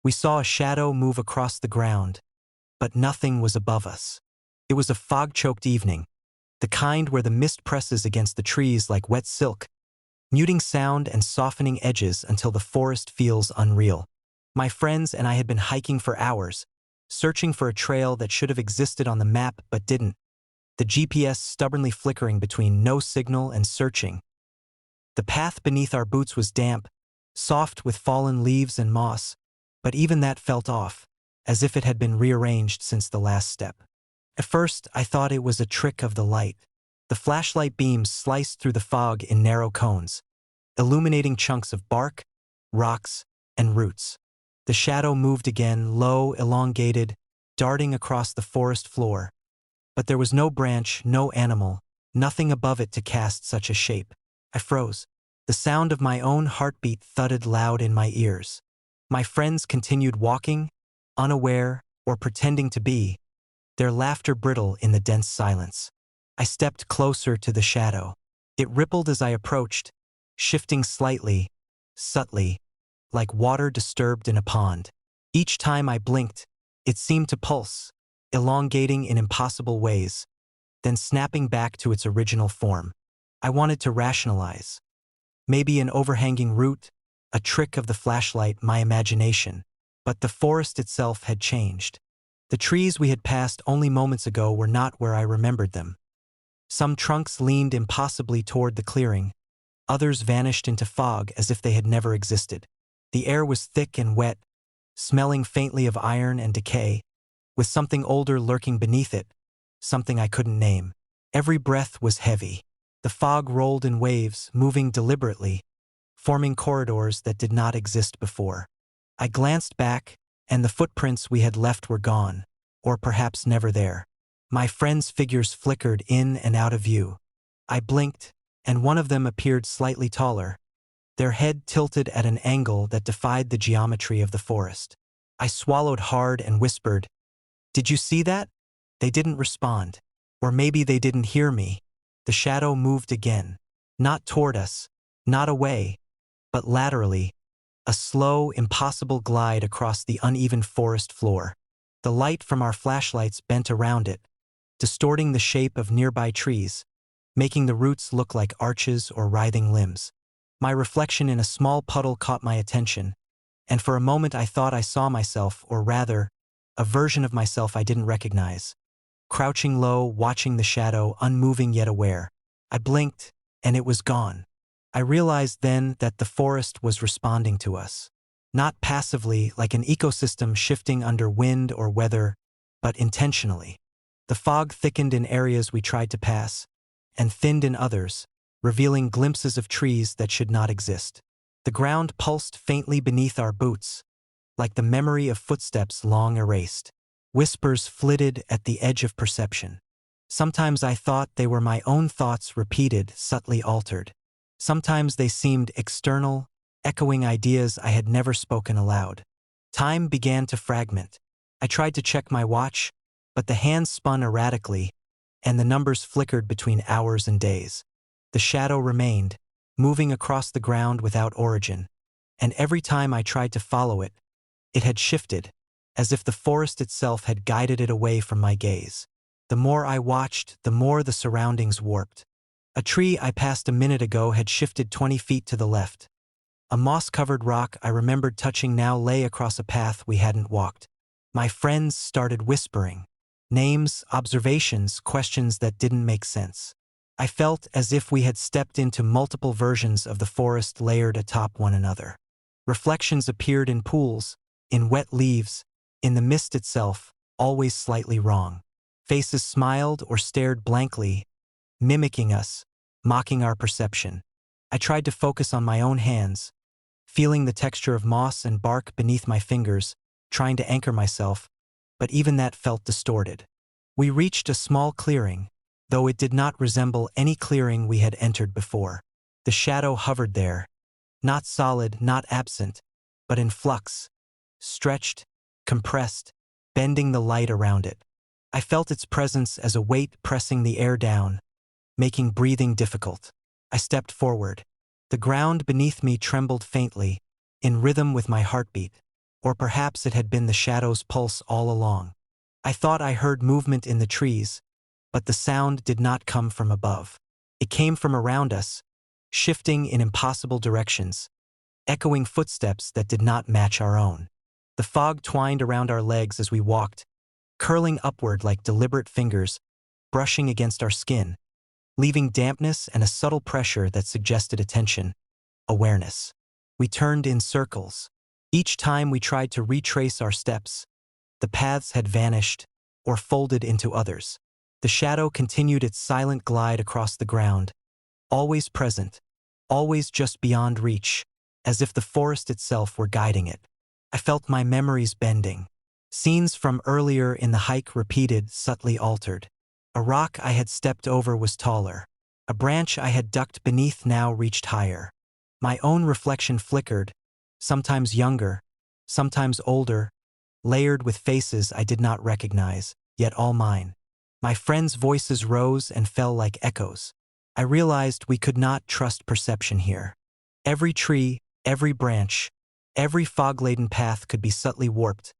We saw a shadow move across the ground, but nothing was above us. It was a fog-choked evening, the kind where the mist presses against the trees like wet silk, muting sound and softening edges until the forest feels unreal. My friends and I had been hiking for hours, searching for a trail that should have existed on the map but didn't, the GPS stubbornly flickering between no signal and searching. The path beneath our boots was damp, soft with fallen leaves and moss, but even that felt off, as if it had been rearranged since the last step. At first, I thought it was a trick of the light. The flashlight beams sliced through the fog in narrow cones, illuminating chunks of bark, rocks, and roots. The shadow moved again, low, elongated, darting across the forest floor. But there was no branch, no animal, nothing above it to cast such a shape. I froze. The sound of my own heartbeat thudded loud in my ears. My friends continued walking, unaware or pretending to be, their laughter brittle in the dense silence. I stepped closer to the shadow. It rippled as I approached, shifting slightly, subtly, like water disturbed in a pond. Each time I blinked, it seemed to pulse, elongating in impossible ways, then snapping back to its original form. I wanted to rationalize. Maybe an overhanging root, a trick of the flashlight, my imagination. But the forest itself had changed. The trees we had passed only moments ago were not where I remembered them. Some trunks leaned impossibly toward the clearing. Others vanished into fog as if they had never existed. The air was thick and wet, smelling faintly of iron and decay, with something older lurking beneath it, something I couldn't name. Every breath was heavy. The fog rolled in waves, moving deliberately, forming corridors that did not exist before. I glanced back, and the footprints we had left were gone, or perhaps never there. My friends' figures flickered in and out of view. I blinked, and one of them appeared slightly taller, their head tilted at an angle that defied the geometry of the forest. I swallowed hard and whispered, "Did you see that?" They didn't respond. Or maybe they didn't hear me. The shadow moved again. Not toward us, not away, but laterally, a slow, impossible glide across the uneven forest floor. The light from our flashlights bent around it, distorting the shape of nearby trees, making the roots look like arches or writhing limbs. My reflection in a small puddle caught my attention, and for a moment I thought I saw myself, or rather, a version of myself I didn't recognize. Crouching low, watching the shadow, unmoving yet aware. I blinked, and it was gone. I realized then that the forest was responding to us. Not passively, like an ecosystem shifting under wind or weather, but intentionally. The fog thickened in areas we tried to pass, and thinned in others, revealing glimpses of trees that should not exist. The ground pulsed faintly beneath our boots, like the memory of footsteps long erased. Whispers flitted at the edge of perception. Sometimes I thought they were my own thoughts repeated, subtly altered. Sometimes they seemed external, echoing ideas I had never spoken aloud. Time began to fragment. I tried to check my watch, but the hands spun erratically, and the numbers flickered between hours and days. The shadow remained, moving across the ground without origin, and every time I tried to follow it, it had shifted, as if the forest itself had guided it away from my gaze. The more I watched, the more the surroundings warped. A tree I passed a minute ago had shifted 20 feet to the left. A moss-covered rock I remembered touching now lay across a path we hadn't walked. My friends started whispering. Names, observations, questions that didn't make sense. I felt as if we had stepped into multiple versions of the forest layered atop one another. Reflections appeared in pools, in wet leaves, in the mist itself, always slightly wrong. Faces smiled or stared blankly, mimicking us, mocking our perception. I tried to focus on my own hands, feeling the texture of moss and bark beneath my fingers, trying to anchor myself, but even that felt distorted. We reached a small clearing, though it did not resemble any clearing we had entered before. The shadow hovered there, not solid, not absent, but in flux, stretched, compressed, bending the light around it. I felt its presence as a weight pressing the air down, making breathing difficult. I stepped forward. The ground beneath me trembled faintly, in rhythm with my heartbeat. Or perhaps it had been the shadow's pulse all along. I thought I heard movement in the trees, but the sound did not come from above. It came from around us, shifting in impossible directions, echoing footsteps that did not match our own. The fog twined around our legs as we walked, curling upward like deliberate fingers, brushing against our skin, leaving dampness and a subtle pressure that suggested attention, awareness. We turned in circles. Each time we tried to retrace our steps, the paths had vanished or folded into others. The shadow continued its silent glide across the ground, always present, always just beyond reach, as if the forest itself were guiding it. I felt my memories bending. Scenes from earlier in the hike repeated, subtly altered. A rock I had stepped over was taller. A branch I had ducked beneath now reached higher. My own reflection flickered, sometimes younger, sometimes older, layered with faces I did not recognize, yet all mine. My friends' voices rose and fell like echoes. I realized we could not trust perception here. Every tree, every branch, every fog-laden path could be subtly warped,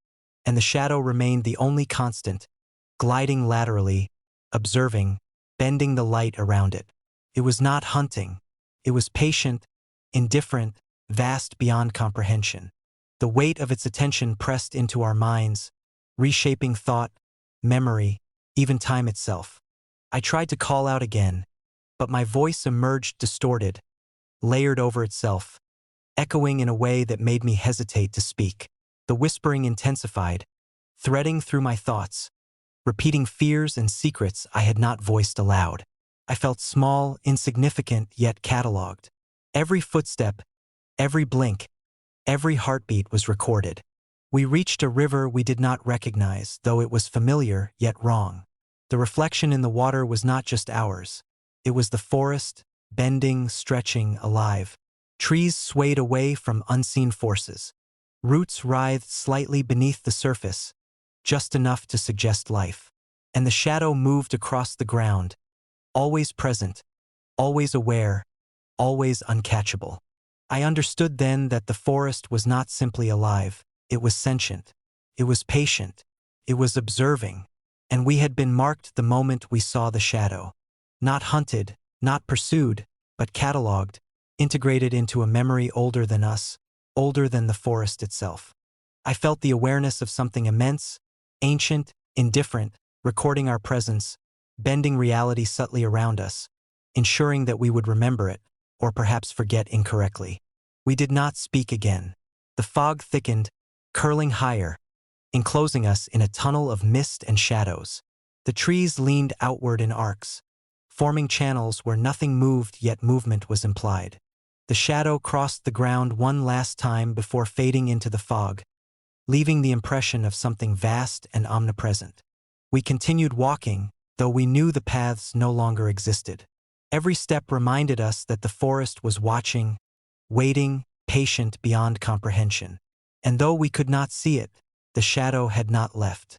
and the shadow remained the only constant, gliding laterally, observing, bending the light around it. It was not hunting. It was patient, indifferent, vast beyond comprehension. The weight of its attention pressed into our minds, reshaping thought, memory, even time itself. I tried to call out again, but my voice emerged distorted, layered over itself, echoing in a way that made me hesitate to speak. The whispering intensified, threading through my thoughts, repeating fears and secrets I had not voiced aloud. I felt small, insignificant, yet catalogued. Every footstep, every blink, every heartbeat was recorded. We reached a river we did not recognize, though it was familiar, yet wrong. The reflection in the water was not just ours. It was the forest, bending, stretching, alive. Trees swayed away from unseen forces. Roots writhed slightly beneath the surface, just enough to suggest life. And the shadow moved across the ground, always present, always aware, always uncatchable. I understood then that the forest was not simply alive. It was sentient. It was patient. It was observing. And we had been marked the moment we saw the shadow. Not hunted, not pursued, but catalogued, integrated into a memory older than us, older than the forest itself. I felt the awareness of something immense, ancient, indifferent, recording our presence, bending reality subtly around us, ensuring that we would remember it, or perhaps forget incorrectly. We did not speak again. The fog thickened, curling higher, enclosing us in a tunnel of mist and shadows. The trees leaned outward in arcs, forming channels where nothing moved yet movement was implied. The shadow crossed the ground one last time before fading into the fog, leaving the impression of something vast and omnipresent. We continued walking, though we knew the paths no longer existed. Every step reminded us that the forest was watching, waiting, patient beyond comprehension. And though we could not see it, the shadow had not left.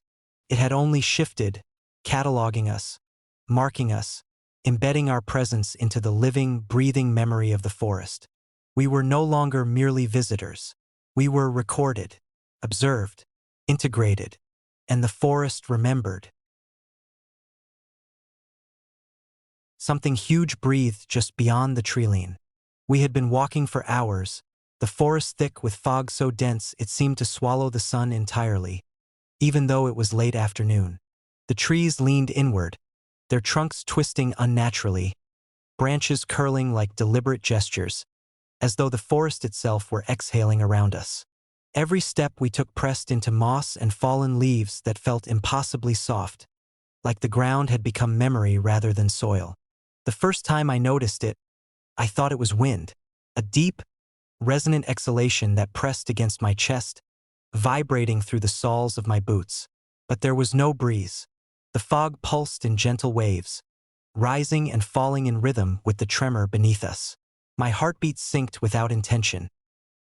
It had only shifted, cataloging us, marking us, embedding our presence into the living, breathing memory of the forest. We were no longer merely visitors. We were recorded, observed, integrated, and the forest remembered. Something huge breathed just beyond the Treeline. We had been walking for hours, the forest thick with fog so dense it seemed to swallow the sun entirely, even though it was late afternoon. The trees leaned inward, their trunks twisting unnaturally, branches curling like deliberate gestures, as though the forest itself were exhaling around us. Every step we took pressed into moss and fallen leaves that felt impossibly soft, like the ground had become memory rather than soil. The first time I noticed it, I thought it was wind, a deep, resonant exhalation that pressed against my chest, vibrating through the soles of my boots. But there was no breeze. The fog pulsed in gentle waves, rising and falling in rhythm with the tremor beneath us. My heartbeat synced without intention.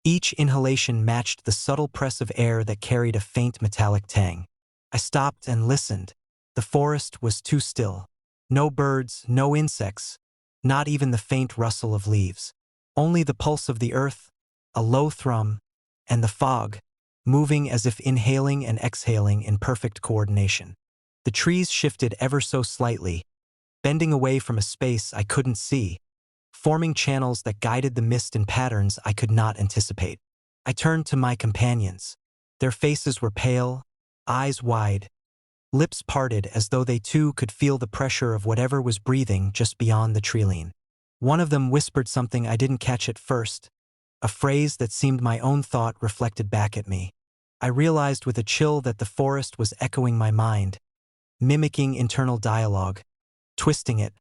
Each inhalation matched the subtle press of air that carried a faint metallic tang. I stopped and listened. The forest was too still. No birds, no insects, not even the faint rustle of leaves. Only the pulse of the earth, a low thrum, and the fog, moving as if inhaling and exhaling in perfect coordination. The trees shifted ever so slightly, bending away from a space I couldn't see, forming channels that guided the mist in patterns I could not anticipate. I turned to my companions. Their faces were pale, eyes wide, lips parted as though they too could feel the pressure of whatever was breathing just beyond the Treeline. One of them whispered something I didn't catch at first, a phrase that seemed my own thought reflected back at me. I realized with a chill that the forest was echoing my mind, mimicking internal dialogue, twisting it,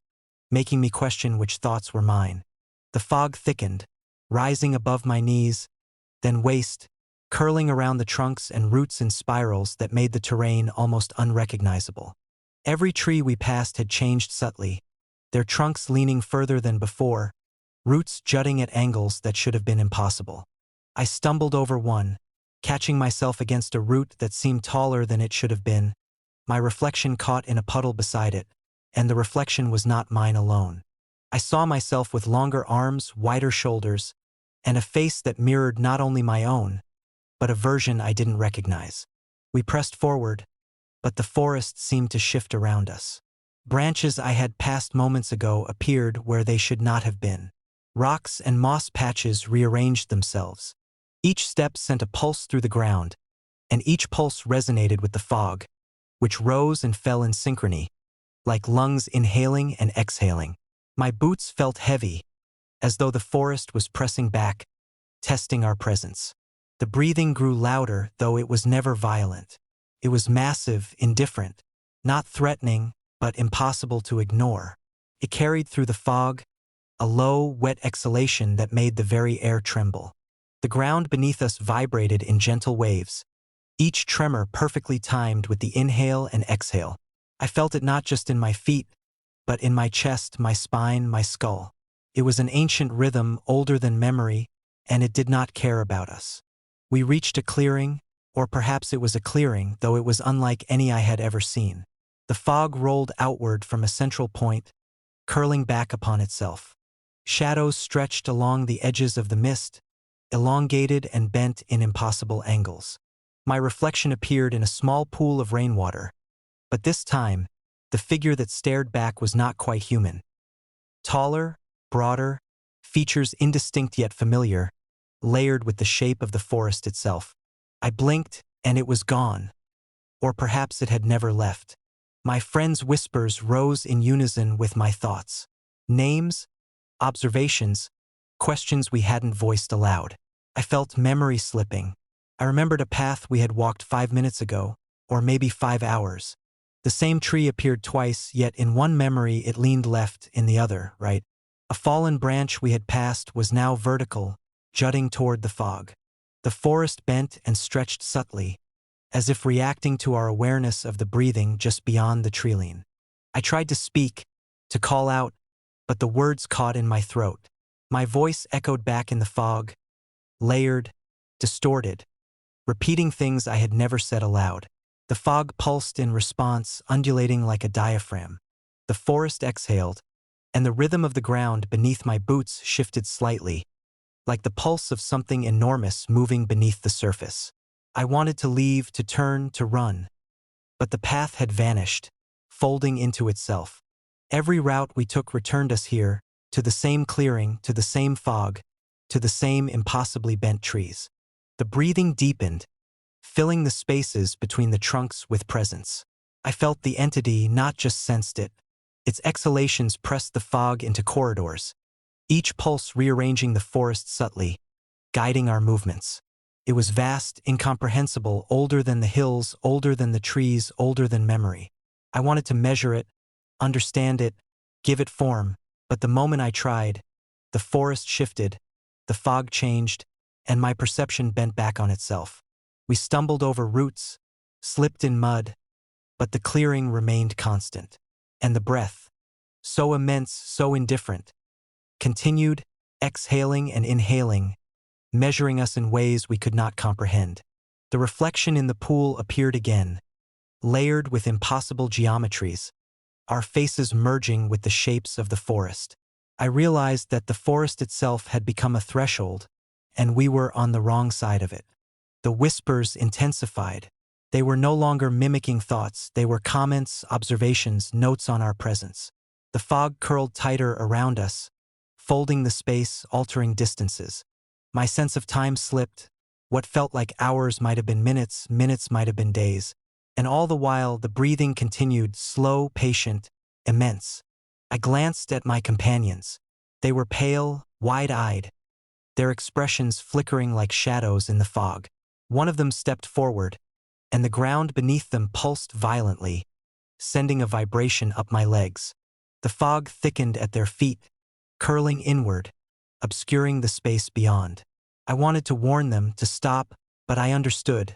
making me question which thoughts were mine. The fog thickened, rising above my knees, then waist, curling around the trunks and roots in spirals that made the terrain almost unrecognizable. Every tree we passed had changed subtly, their trunks leaning further than before, roots jutting at angles that should have been impossible. I stumbled over one, catching myself against a root that seemed taller than it should have been, my reflection caught in a puddle beside it, and the reflection was not mine alone. I saw myself with longer arms, wider shoulders, and a face that mirrored not only my own, but a version I didn't recognize. We pressed forward, but the forest seemed to shift around us. Branches I had passed moments ago appeared where they should not have been. Rocks and moss patches rearranged themselves. Each step sent a pulse through the ground, and each pulse resonated with the fog, which rose and fell in synchrony, like lungs inhaling and exhaling. My boots felt heavy, as though the forest was pressing back, testing our presence. The breathing grew louder, though it was never violent. It was massive, indifferent, not threatening, but impossible to ignore. It carried through the fog, a low, wet exhalation that made the very air tremble. The ground beneath us vibrated in gentle waves, each tremor perfectly timed with the inhale and exhale. I felt it not just in my feet, but in my chest, my spine, my skull. It was an ancient rhythm older than memory, and it did not care about us. We reached a clearing, or perhaps it was a clearing, though it was unlike any I had ever seen. The fog rolled outward from a central point, curling back upon itself. Shadows stretched along the edges of the mist, elongated and bent in impossible angles. My reflection appeared in a small pool of rainwater, but this time, the figure that stared back was not quite human. Taller, broader, features indistinct yet familiar, layered with the shape of the forest itself. I blinked, and it was gone. Or perhaps it had never left. My friend's whispers rose in unison with my thoughts. Names, observations, questions we hadn't voiced aloud. I felt memory slipping. I remembered a path we had walked 5 minutes ago, or maybe 5 hours. The same tree appeared twice, yet in one memory it leaned left, in the other, right. A fallen branch we had passed was now vertical, jutting toward the fog. The forest bent and stretched subtly, as if reacting to our awareness of the breathing just beyond the Treeline. I tried to speak, to call out, but the words caught in my throat. My voice echoed back in the fog, layered, distorted, repeating things I had never said aloud. The fog pulsed in response, undulating like a diaphragm. The forest exhaled, and the rhythm of the ground beneath my boots shifted slightly, like the pulse of something enormous moving beneath the surface. I wanted to leave, to turn, to run, but the path had vanished, folding into itself. Every route we took returned us here, to the same clearing, to the same fog, to the same impossibly bent trees. The breathing deepened, filling the spaces between the trunks with presence. I felt the entity, not just sensed it. Its exhalations pressed the fog into corridors, each pulse rearranging the forest subtly, guiding our movements. It was vast, incomprehensible, older than the hills, older than the trees, older than memory. I wanted to measure it, understand it, give it form, but the moment I tried, the forest shifted, the fog changed, and my perception bent back on itself. We stumbled over roots, slipped in mud, but the clearing remained constant. And the breath, so immense, so indifferent, continued, exhaling and inhaling, measuring us in ways we could not comprehend. The reflection in the pool appeared again, layered with impossible geometries, our faces merging with the shapes of the forest. I realized that the forest itself had become a threshold, and we were on the wrong side of it. The whispers intensified. They were no longer mimicking thoughts, they were comments, observations, notes on our presence. The fog curled tighter around us, folding the space, altering distances. My sense of time slipped. What felt like hours might have been minutes, minutes might have been days. And all the while, the breathing continued, slow, patient, immense. I glanced at my companions. They were pale, wide-eyed, their expressions flickering like shadows in the fog. One of them stepped forward, and the ground beneath them pulsed violently, sending a vibration up my legs. The fog thickened at their feet, curling inward, obscuring the space beyond. I wanted to warn them to stop, but I understood.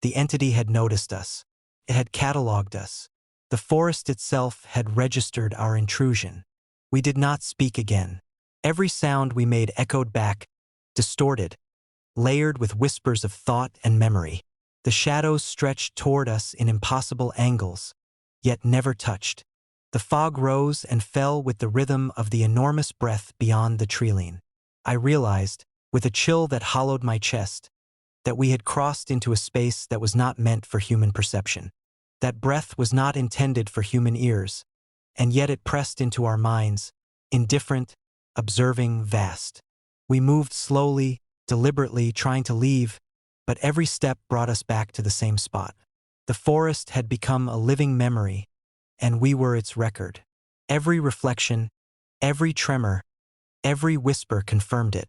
The entity had noticed us. It had catalogued us. The forest itself had registered our intrusion. We did not speak again. Every sound we made echoed back, distorted, layered with whispers of thought and memory. The shadows stretched toward us in impossible angles, yet never touched. The fog rose and fell with the rhythm of the enormous breath beyond the Treeline. I realized, with a chill that hollowed my chest, that we had crossed into a space that was not meant for human perception. That breath was not intended for human ears, and yet it pressed into our minds, indifferent, observing, vast. We moved slowly, deliberately, trying to leave, but every step brought us back to the same spot. The forest had become a living memory, and we were its record. Every reflection, every tremor, every whisper confirmed it.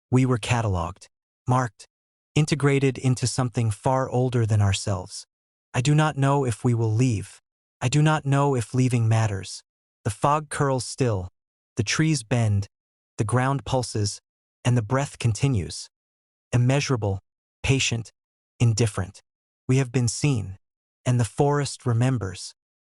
We were catalogued, marked, integrated into something far older than ourselves. I do not know if we will leave. I do not know if leaving matters. The fog curls still, the trees bend, the ground pulses, and the breath continues. Immeasurable, patient, indifferent. We have been seen, and the forest remembers.